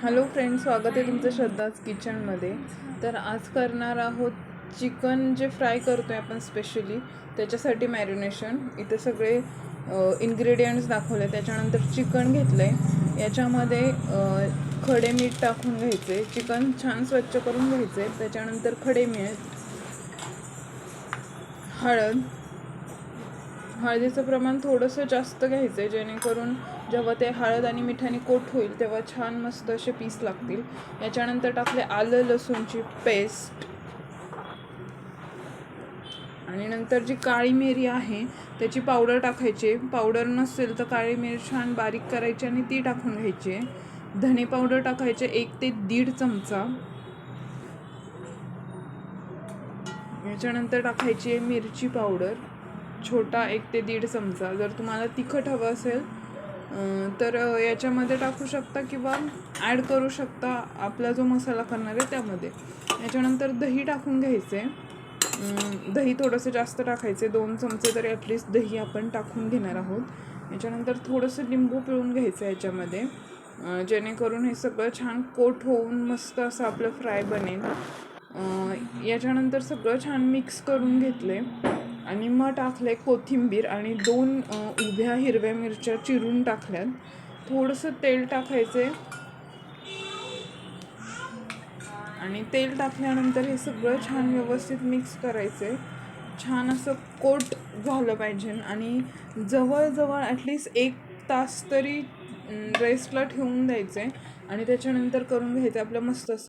Hello friends, स्वागत आहे तुमचं श्रद्धाज किचनमध्ये. तर आज करणार आहोत चिकन जे फ्राय करतो आहे आपण स्पेशली त्याच्यासाठी मॅरिनेशन. इथे सगळे इन्ग्रेडियंट्स दाखवले. त्याच्यानंतर चिकन घेतलं आहे, याच्यामध्ये खडे मीठ टाकून घ्यायचे. चिकन छान स्वच्छ करून घ्यायचे. त्याच्यानंतर खडे मीठ, हळदीचं प्रमाण थोडंसं जास्त घ्यायचं आहे, जेणेकरून जेव्हा ते हळद आणि मिठाने कोट होईल तेव्हा छान मस्त असे पीस लागतील. याच्यानंतर टाकले आलं लसूणची पेस्ट, आणि नंतर जी काळी मिरी आहे त्याची पावडर टाकायची. पावडर नसेल तर काळी मिरी छान बारीक करायची आणि ती टाकून घ्यायची. धने पावडर टाकायचे 1 ते 1.5 चमचा. याच्यानंतर टाकायची आहे मिरची पावडर, छोटा 1 ते 1.5 चमचा. जर तुम्हाला तिखट हवं असेल तर याच्यामध्ये टाकू शकता किंवा ॲड करू शकता आपला जो मसाला करणार आहे त्यामध्ये. याच्यानंतर दही टाकून घ्यायचे. दही थोडंसं जास्त टाकायचे, 2 चमचे तरी ॲटलिस्ट दही आपण टाकून घेणार आहोत. याच्यानंतर थोडंसं लिंबू पिळून घ्यायचं याच्यामध्ये, जेणेकरून हे सगळं छान कोट होऊन मस्त असं आपलं फ्राय बनेल. याच्यानंतर सगळं छान मिक्स करून घेतले आणि मग टाकले कोथिंबीर आणि 2 उभ्या हिरव्या मिरच्या चिरून टाकल्यात. थोडंसं तेल टाकायचे आणि तेल टाकल्यानंतर हे सगळं छान व्यवस्थित मिक्स करायचे. छान असं कोट झालं पाहिजे आणि जवळजवळ ॲटलिस्ट 1 तास तरी रेस्टला ठेवून द्यायचे आणि त्याच्यानंतर करून घ्यायचं आपलं मस्त